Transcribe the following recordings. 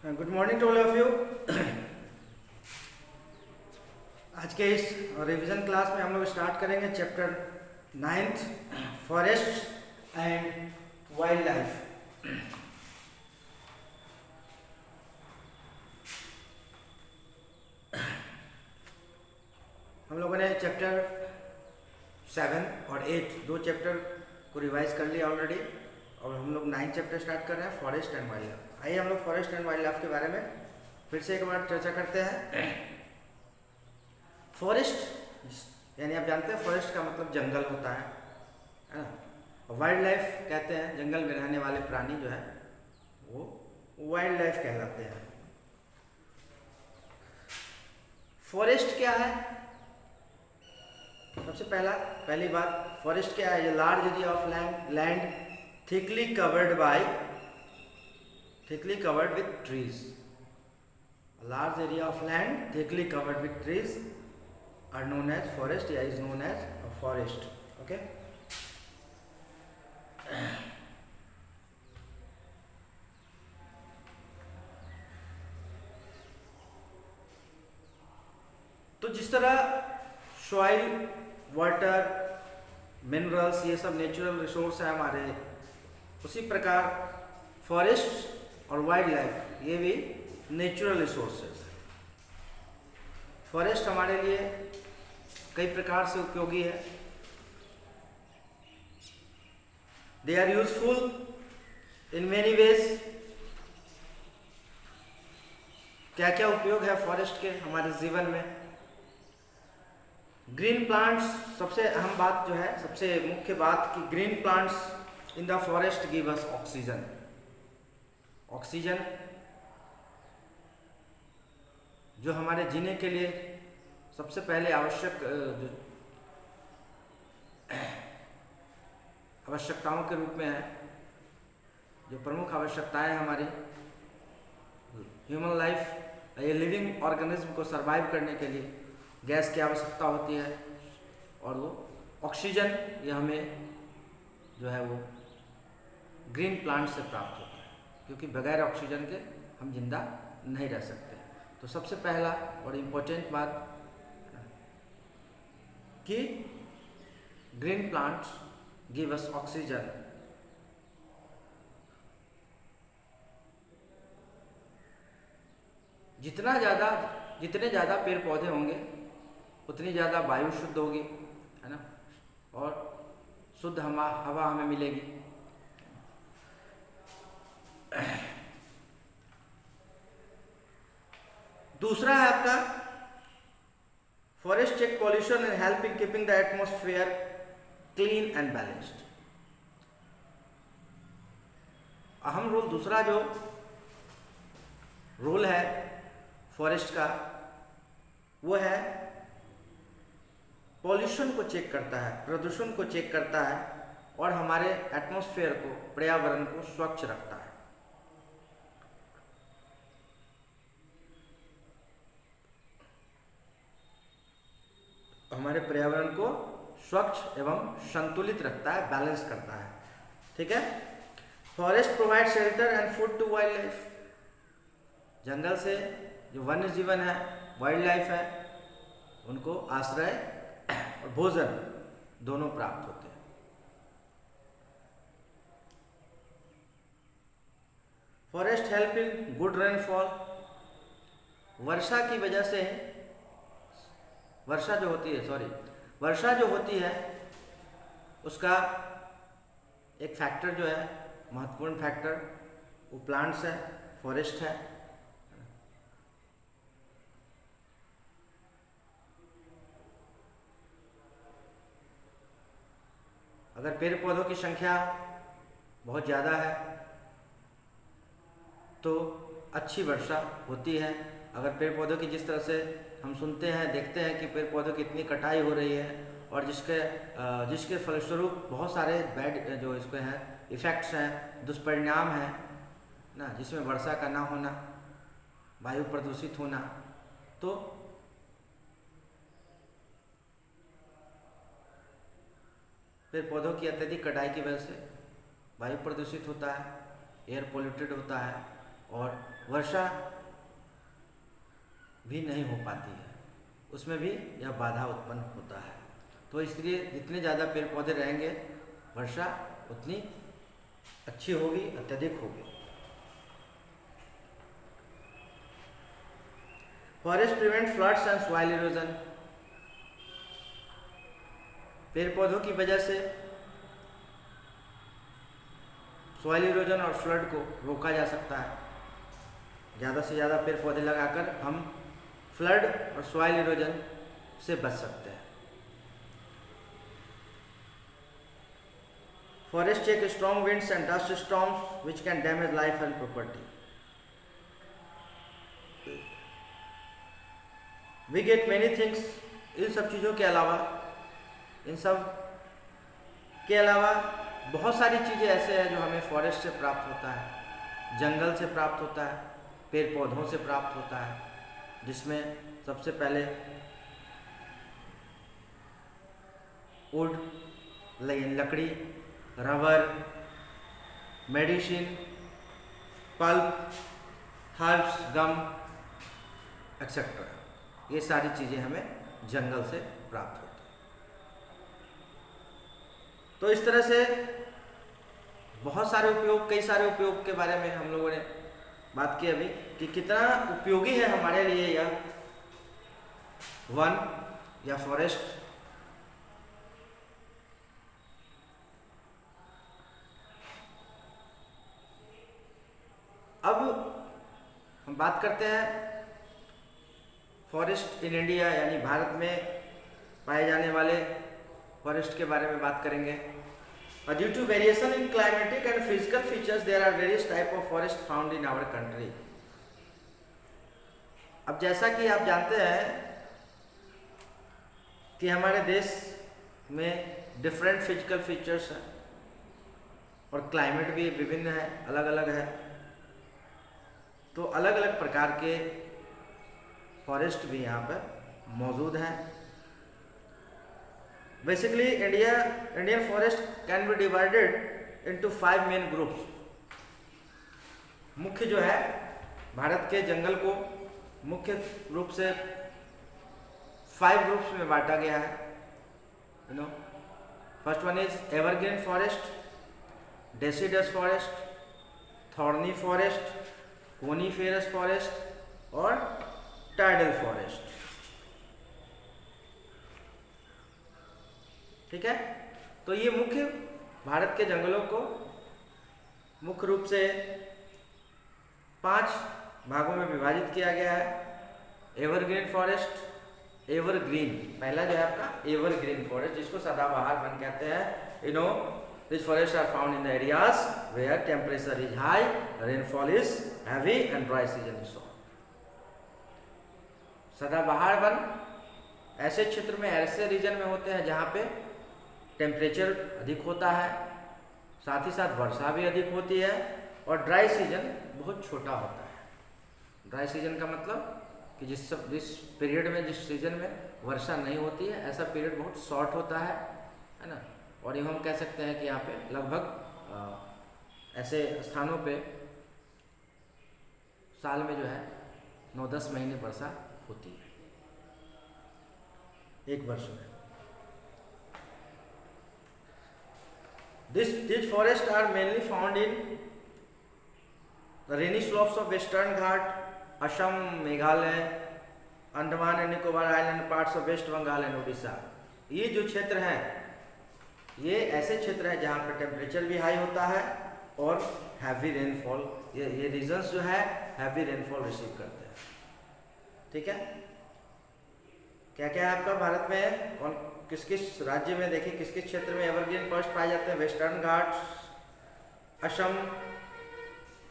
Good morning to all of you. आज के इस रिवीजन क्लास में हम लोग स्टार्ट करेंगे chapter 9th forest and wild life. हम लोगों ने चैप्टर 7 और 8 दो चैप्टर को रिवाइज कर लिया ऑलरेडी और हम लोग 9 चैप्टर स्टार्ट कर रहे हैं फॉरेस्ट एंड वाइल्ड लाइफ। आइए हम लोग फॉरेस्ट एंड वाइल्ड लाइफ के बारे में फिर से एक बार चर्चा करते हैं। फॉरेस्ट यानी आप जानते हैं फॉरेस्ट का मतलब जंगल होता है ना। वाइल्ड लाइफ कहते हैं जंगल में रहने वाले प्राणी जो है वो वाइल्ड लाइफ कहलाते हैं। फॉरेस्ट क्या है? सबसे पहली बात, फॉरेस्ट क्या है? Large area of land thickly covered with trees. A large area of land thickly covered with trees are known as forest, या is known as a forest. Okay. तो जिस तरह सॉइल, वाटर, मिनरल्स ये सब natural resource है हमारे, उसी प्रकार फॉरेस्ट और वाइल्ड लाइफ ये भी नेचुरल रिसोर्सेज है। फॉरेस्ट हमारे लिए कई प्रकार से उपयोगी है। They are useful in many ways. क्या क्या उपयोग है फॉरेस्ट के हमारे जीवन में? ग्रीन प्लांट्स, सबसे अहम बात जो है, सबसे मुख्य बात कि green plants in the forest give us oxygen. Oxygen जो हमारे जीने के लिए सबसे पहले आवश्यकताओं के रूप में है, जो प्रमुख आवश्यकताएं हमारी ह्यूमन लाइफ, ये लिविंग ऑर्गेनिज्म को सरवाइव करने के लिए गैस की आवश्यकता होती है और वो ऑक्सीजन ये हमें जो है वो ग्रीन प्लांट से प्राप्त होता है, क्योंकि बगैर ऑक्सीजन के हम जिंदा नहीं रह सकते। तो सबसे पहला और इम्पोर्टेंट बात कि green plants give us oxygen. जितने ज़्यादा पेड़ पौधे होंगे उतनी ज़्यादा वायु शुद्ध होगी, है ना, और शुद्ध हवा हमें मिलेगी। दूसरा है आपका forest check pollution and help in keeping the atmosphere clean and balanced. अहम रोल, दूसरा जो रोल है फॉरेस्ट का वो है पॉल्यूशन को चेक करता है, प्रदूषण को चेक करता है और हमारे एटमॉस्फेयर को, पर्यावरण को स्वच्छ रखता है। हमारे पर्यावरण को स्वच्छ एवं संतुलित रखता है, बैलेंस करता है। ठीक है। Forest provide shelter and food to wildlife. जंगल से जो वन्य जीवन है, वाइल्ड लाइफ है, उनको आश्रय और भोजन दोनों प्राप्त होते हैं। Forest help in good rainfall. वर्षा की वजह से वर्षा जो होती है उसका एक फैक्टर जो है, महत्वपूर्ण फैक्टर, वो प्लांट्स है, फॉरेस्ट है। अगर पेड़ पौधों की संख्या बहुत ज़्यादा है तो अच्छी वर्षा होती है। अगर पेड़ पौधों की, जिस तरह से हम सुनते हैं, देखते हैं कि पेड़ पौधों की इतनी कटाई हो रही है और जिसके फलस्वरूप बहुत सारे बैड जो इसके हैं इफ़ेक्ट्स हैं, दुष्परिणाम हैं ना, जिसमें वर्षा का ना होना, वायु प्रदूषित होना, तो पेड़ पौधों की अत्यधिक कटाई की वजह से वायु प्रदूषित होता है, एयर पोल्यूटेड होता है, और वर्षा भी नहीं हो पाती है, उसमें भी यह बाधा उत्पन्न होता है। तो इसलिए जितने ज़्यादा पेड़ पौधे रहेंगे वर्षा उतनी अच्छी होगी, अत्यधिक होगी। Forest prevent floods and soil erosion. पेड़ पौधों की वजह से सॉइल इरोजन और फ्लड को रोका जा सकता है। ज़्यादा से ज़्यादा पेड़ पौधे लगाकर हम फ्लड और सॉइल इरोजन से बच सकते हैं। Forest check strong winds and dust storms which can damage life and property. We get many things. इन सब चीज़ों के अलावा, इन सब के अलावा बहुत सारी चीज़ें ऐसे हैं जो हमें फॉरेस्ट से प्राप्त होता है, जंगल से प्राप्त होता है, पेड़ पौधों से प्राप्त होता है, जिसमें सबसे पहले वुड, लकड़ी, रबर, मेडिसिन, पल्प, हर्ब्स, गम एक्सेट्रा। ये सारी चीज़ें हमें जंगल से प्राप्त होती हैं। तो इस तरह से बहुत सारे उपयोग, कई सारे उपयोग के बारे में हम लोगों ने बात की अभी कि कितना उपयोगी है हमारे लिए यह वन या फॉरेस्ट। अब हम बात करते हैं फॉरेस्ट इन इंडिया, यानी भारत में पाए जाने वाले फॉरेस्ट के बारे में बात करेंगे। Due to variation in climatic and physical features there are various type of forest found in our country. अब जैसा कि आप जानते हैं कि हमारे देश में डिफरेंट फिजिकल फीचर्स हैं और क्लाइमेट भी विभिन्न है, अलग अलग है। तो अलग अलग प्रकार के फॉरेस्ट भी यहाँ पर मौजूद हैं। Basically Indian forest can be divided into 5 main groups. मुख्य जो है भारत के जंगल को मुख्य रूप से 5 ग्रुप्स में बांटा गया है। First one is evergreen forest, deciduous forest, thorny forest, coniferous forest और टाइडल फॉरेस्ट। ठीक है, तो ये मुख्य भारत के जंगलों को मुख्य रूप से 5 भागों में विभाजित किया गया है। एवरग्रीन फॉरेस्ट, एवरग्रीन पहला जो है आपका एवरग्रीन फॉरेस्ट, जिसको सदाबहार वन कहते हैं। This forest are found in the areas where temperature is high, rainfall is heavy and dry season is short. सदाबहार वन ऐसे क्षेत्र में, ऐसे रीजन में होते हैं जहाँ पे टेम्परेचर अधिक होता है, साथ ही साथ वर्षा भी अधिक होती है और ड्राई सीजन बहुत छोटा होता है। ड्राई सीजन का मतलब कि जिस पीरियड में, जिस सीजन में वर्षा नहीं होती है, ऐसा पीरियड बहुत शॉर्ट होता है ना। और यूँ हम कह सकते हैं कि यहाँ पे लगभग ऐसे स्थानों पे साल में जो है 9-10 महीने वर्षा होती है, एक वर्ष में। These forests are mainly found in the rainy slopes of Western Ghat, Assam, Meghalaya, Andaman and Nicobar island, parts of west Bengal and Orissa. ये जो क्षेत्र हैं, ये ऐसे क्षेत्र हैं जहाँ पर टेम्परेचर भी हाई होता है और हैवी रेनफॉल, ये रीजन्स जो है हैवी रेनफॉल रिसीव करते हैं। ठीक है, क्या क्या है आपका भारत में, कौन किस किस राज्य में, देखिए किस किस क्षेत्र में एवरग्रीन फॉरेस्ट पाए जाते हैं। वेस्टर्न घाट्स, असम,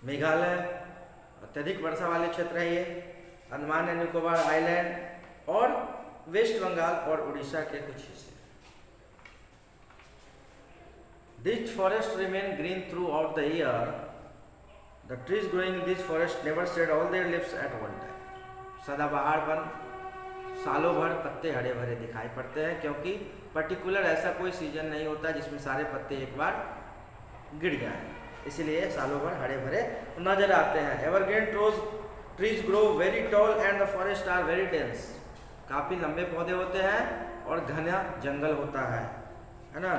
मेघालय, अत्यधिक वर्षा वाले क्षेत्र है ये, अंडमान एंड निकोबार आइलैंड और वेस्ट बंगाल और उड़ीसा के कुछ हिस्से। This forest remain green throughout the year. The trees growing in this forest never shed all their leaves at one time. सदाबहार वन सालों भर पत्ते हरे भरे दिखाई पड़ते हैं, क्योंकि पर्टिकुलर ऐसा कोई सीजन नहीं होता जिसमें सारे पत्ते एक बार गिर जाएं। इसीलिए सालों भर हरे भरे नजर आते हैं। Evergreen trees grow very tall and the forest are very dense. काफ़ी लंबे पौधे होते हैं और घना जंगल होता है ना।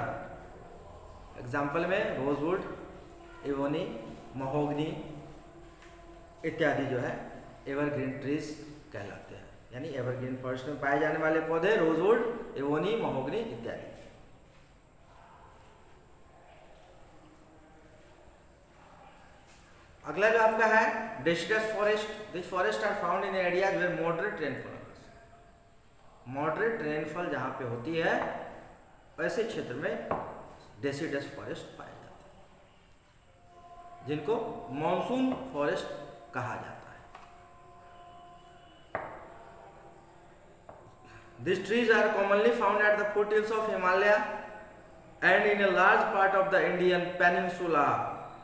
एग्जाम्पल में रोजवुड, इवोनी, महोगनी इत्यादि जो है एवरग्रीन ट्रीज कहलाते हैं। यानी एवरग्रीन फॉरेस्ट में पाए जाने वाले पौधे रोजवुड, इवोनी, महोगनी इत्यादि। अगला जो आपका है deciduous forest. This forest are found in areas where moderate rainfall. Moderate rainfall जहाँ पे होती है ऐसे क्षेत्र में डेसिडस फॉरेस्ट पाए जाते हैं, जिनको मॉनसून फॉरेस्ट कहा जाता है। These trees are commonly found at the foothills of Himalaya and in a large part of the Indian peninsula.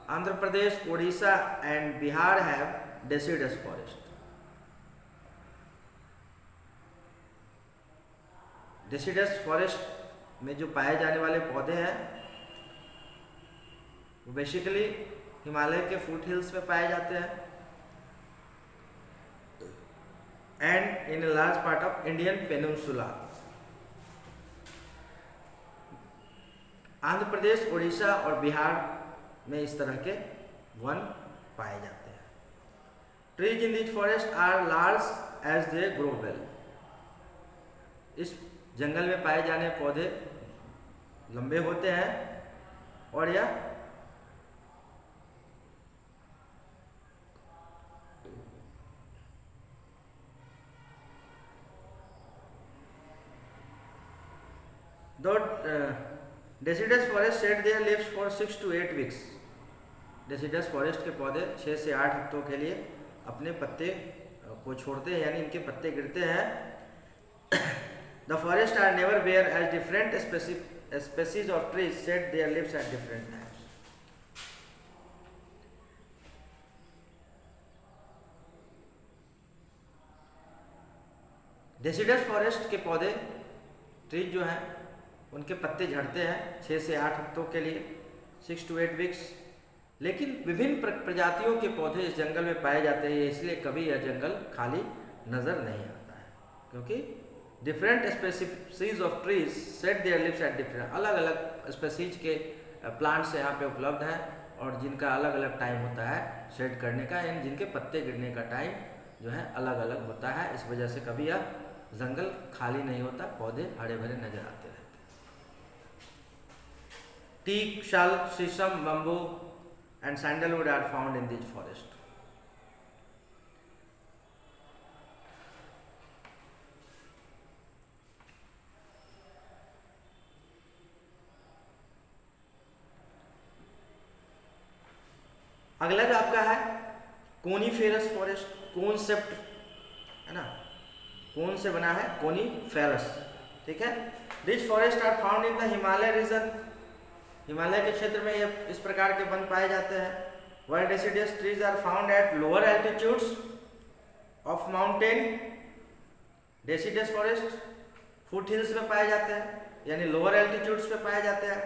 Andhra Pradesh, Odisha and Bihar have deciduous forest. Deciduous forest में जो पाए जाने वाले पौधे हैं वो बेसिकली हिमालय के फुट हिल्स में पाए जाते हैं and in a large part of Indian peninsula. Andhra Pradesh, Orissa और बिहार में इस तरह के वन पाए जाते हैं। Trees in this forest are large as they grow well. इस जंगल में पाए जाने पौधे लंबे होते हैं और यह deciduous forest shade their leaves for 6 to 8 weeks. Deciduous forest के पौधे 6 से 8 हफ्तों के लिए अपने पत्ते को छोड़ते हैं, यानी इनके पत्ते गिरते हैं। The forest are never where as different species of trees shed their leaves at different times. Deciduous forest के पौधे ट्रीज जो हैं उनके पत्ते झड़ते हैं 6 से 8 हफ्तों के लिए, 6 to 8 वीक्स। लेकिन विभिन्न प्रजातियों के पौधे इस जंगल में पाए जाते हैं, इसलिए कभी यह जंगल खाली नज़र नहीं आता है, क्योंकि different species of trees set there leaves at different, अलग अलग स्पेसीज के प्लांट्स यहाँ पे उपलब्ध हैं और जिनका अलग अलग टाइम होता है शेड करने का, यानी जिनके पत्ते गिरने का टाइम जो है अलग अलग होता है। इस वजह से कभी यह जंगल खाली नहीं होता, पौधे हरे भरे नजर आते रहते हैं। Teak, shal, sisam, bamboo and sandalwood are found in this forest. अगला जो आपका है कोनीफेरस फॉरेस्ट। कॉन्सेप्ट है ना, कौन से बना है, कोनीफेरस, ठीक है। This forest are found in the Himalaya region. Himalaya के क्षेत्र में ये इस प्रकार के वन पाए जाते हैं। Wild deciduous trees are found at lower altitudes of mountain. Deciduous forest foothills में पाए जाते हैं, यानी लोअर एल्टीट्यूड्स पे पाए जाते हैं।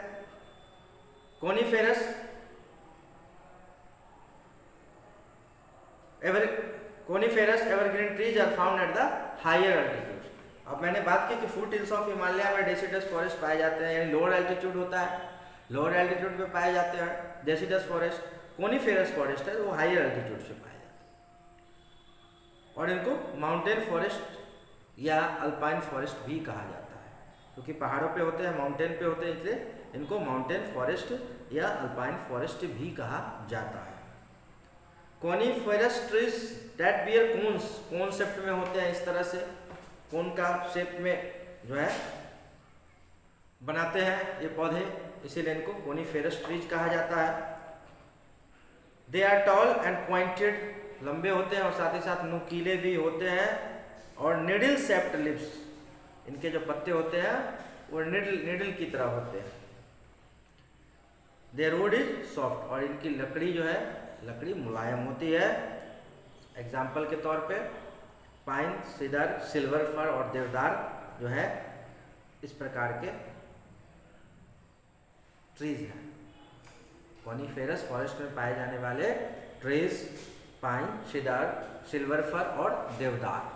Coniferous evergreen trees are found at the higher altitudes. अब मैंने बात की कि फुट हिल्स ऑफ हिमालय में डेसिडस फॉरेस्ट पाए जाते हैं, यानी लोअर एल्टीट्यूड होता है, लोअर एल्टीट्यूड पे पाए जाते हैं डेसिडस फॉरेस्ट। कोनीफेरस फॉरेस्ट है वो हायर एल्टीट्यूड से पाए जाते हैं और इनको माउंटेन फॉरेस्ट या अल्पाइन फॉरेस्ट भी कहा जाता है, क्योंकि पहाड़ों पे होते हैं, माउंटेन पे होते हैं, इसलिए इनको माउंटेन फॉरेस्ट या अल्पाइन फॉरेस्ट भी कहा जाता है। Coniferous trees that bear cones, cone shape में होते हैं, इस तरह से कोन का शेप में जो है बनाते हैं ये पौधे, इसीलिए इनको कोनीफेरस ट्रीज कहा जाता है। They are tall and pointed, लंबे होते हैं और साथ ही साथ नुकीले भी होते हैं और निडल शेप्ड लिप्स, इनके जो पत्ते होते हैं वो निडल की तरह होते हैं। देयर वुड इज सॉफ्ट, और इनकी लकड़ी जो है लकड़ी मुलायम होती है। एग्जाम्पल के तौर पे पाइन, सीडर, सिल्वर फर और देवदार जो है इस प्रकार के ट्रीज हैं। कॉनिफेरस फॉरेस्ट में पाए जाने वाले ट्रीज पाइन, सीडर, सिल्वर फर और देवदार।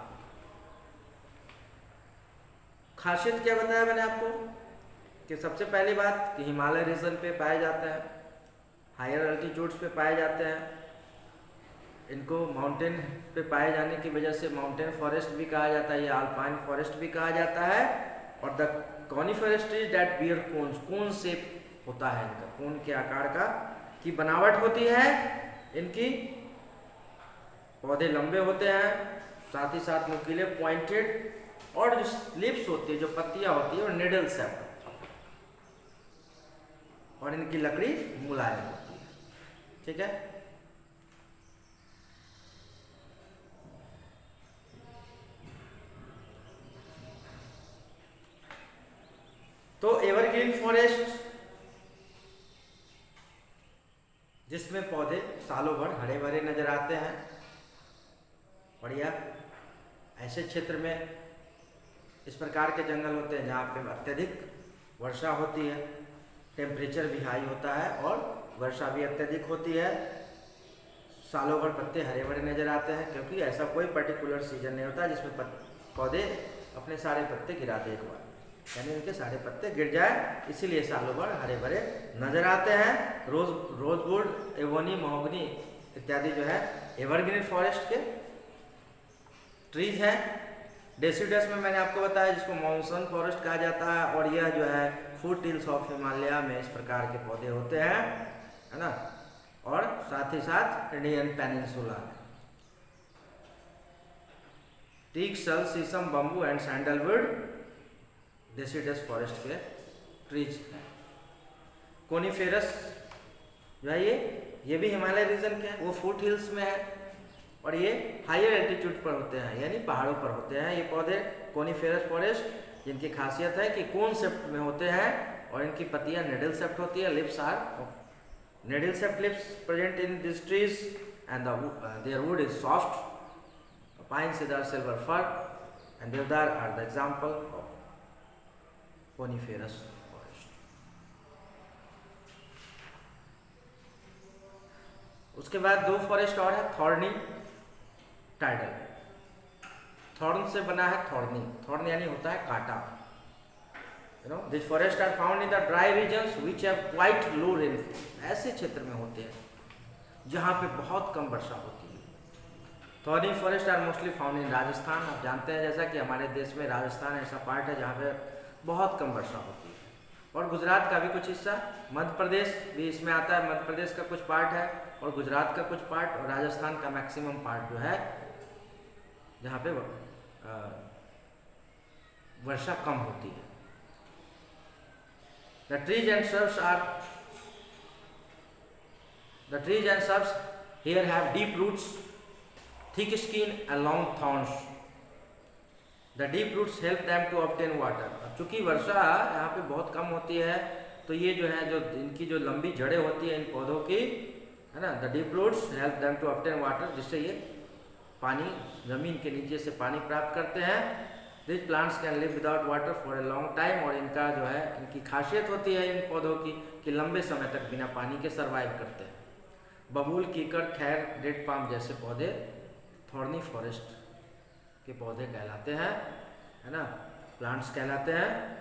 खासियत क्या बताया मैंने आपको कि सबसे पहली बात कि हिमालय रीजन पे पाए जाते हैं, हायर अल्टीट्यूड्स पे पाए जाते हैं। इनको माउंटेन पे पाए जाने की वजह से माउंटेन फॉरेस्ट भी कहा जाता है या अल्पाइन फॉरेस्ट भी कहा जाता है। और the coniferous trees that bear cones, cone shape होता है इनका, कोन के आकार का की बनावट होती है इनकी। पौधे लंबे होते हैं, साथ ही साथ नुकीले पॉइंटेड, और जो लिप्स होती है, जो पत्तियां होती है, और निडल शेप, और इनकी लकड़ी मुलायम होती है। ठीक है, तो एवरग्रीन फॉरेस्ट जिसमें पौधे सालों भर हरे भरे नजर आते हैं, बढ़िया। ऐसे क्षेत्र में इस प्रकार के जंगल होते हैं जहाँ पे अत्यधिक वर्षा होती है, टेम्परेचर भी हाई होता है और वर्षा भी अत्यधिक होती है। सालों भर पत्ते हरे भरे नजर आते हैं, क्योंकि ऐसा कोई पर्टिकुलर सीजन नहीं होता जिसमें पौधे अपने सारे पत्ते गिरा दे एक बार, यानी उनके सारे पत्ते गिर जाए, इसीलिए सालों भर हरे भरे नजर आते हैं। रोजवुड, एवोनी, महोगनी इत्यादि जो है एवरग्रीन फॉरेस्ट के ट्रीज हैं। डेसिडस में मैंने आपको बताया जिसको मानसून फॉरेस्ट कहा जाता है, और यह जो है फुट हिल्स ऑफ हिमालय में इस प्रकार के पौधे होते हैं, है ना। और साथ ही साथ इंडियन पेनिनसुला में टीक, सल, शीशम, bamboo and sandalwood deciduous forest के ट्रीज हैं। कोनिफेरस जो है ये भी हिमालय रीजन के हैं, वो फुट हिल्स में है और ये हायर एल्टीट्यूड पर होते हैं, यानी पहाड़ों पर होते हैं ये पौधे। कोनिफेरस फॉरेस्ट जिनकी खासियत है कि कोन शेप में होते हैं और इनकी पत्तियां निडल शेप्ड होती है। Leaves are needle shaped leaves present in this trees and their wood is soft. Pine, cedar, silver fir and deodar are the example of coniferous forest. उसके बाद दो फॉरेस्ट और है, थॉर्नी, टाइडल। थॉर्न से बना है थॉर्नी, थॉर्न यानी होता है कांटा। You know, these forests are found in the dry regions which have quite low rainfall. ऐसे क्षेत्र में होते हैं जहाँ पे बहुत कम वर्षा होती है। Thorny forest are mostly found in Rajasthan. आप जानते हैं जैसा कि हमारे देश में राजस्थान ऐसा पार्ट है जहाँ पे बहुत कम वर्षा होती है, और गुजरात का भी कुछ हिस्सा, मध्य प्रदेश भी इसमें आता है, मध्य प्रदेश का कुछ पार्ट है और गुजरात का कुछ पार्ट, और राजस्थान का मैक्सिमम पार्ट जो है जहाँ पे वर्षा कम होती है। The trees and shrubs here have deep roots, thick skin and long thorns. The deep roots help them to obtain water. अब चूंकि वर्षा यहाँ पे बहुत कम होती है, तो ये जो है जो इनकी जो लंबी जड़ें होती हैं इन पौधों की, है ना, the deep roots help them to obtain water, जिससे ये पानी जमीन के नीचे से पानी प्राप्त करते हैं। These plants can live without water for a long time, और इनका जो है इनकी खासियत होती है इन पौधों की कि लंबे समय तक बिना पानी के सरवाइव करते हैं। बबूल, कीकर, खैर, रेड पाम जैसे पौधे थॉर्नी फॉरेस्ट के पौधे कहलाते हैं, है ना, प्लांट्स कहलाते हैं,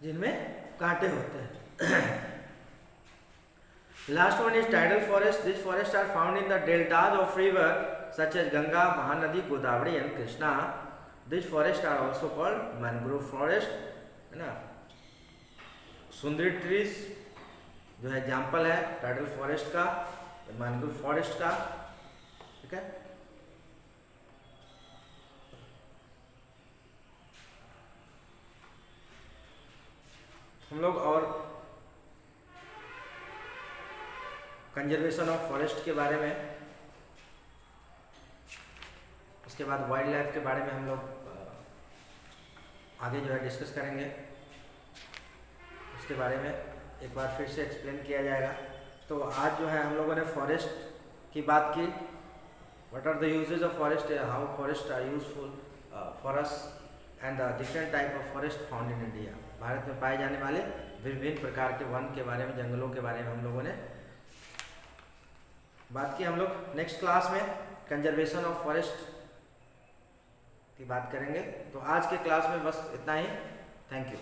जिनमें कांटे होते हैं। Last one is tidal forest. These forests are found in the deltas of river such as Ganga, Mahanadi, Godavari and Krishna. These forests are also called mangrove forest, है ना। सुंदरी ट्रीज जो है एग्जाम्पल है टाइडल फॉरेस्ट का, mangrove forest का, ठीक है। हम लोग और कंजर्वेशन ऑफ फॉरेस्ट के बारे में, उसके बाद वाइल्ड लाइफ के बारे में हम लोग आगे जो है डिस्कस करेंगे। उसके बारे में एक बार फिर से एक्सप्लेन किया जाएगा। तो आज जो है हम लोगों ने फॉरेस्ट की बात की, what are the uses of forest, how forest are useful for us and the different type of forest found in India. Bharat में पाए जाने वाले विभिन्न प्रकार के वन के बारे में, जंगलों के बारे में हम लोगों ने बात की। हम लोग नेक्स्ट क्लास में कंजर्वेशन ऑफ फॉरेस्ट की बात करेंगे। तो आज के क्लास में बस इतना ही। Thank you.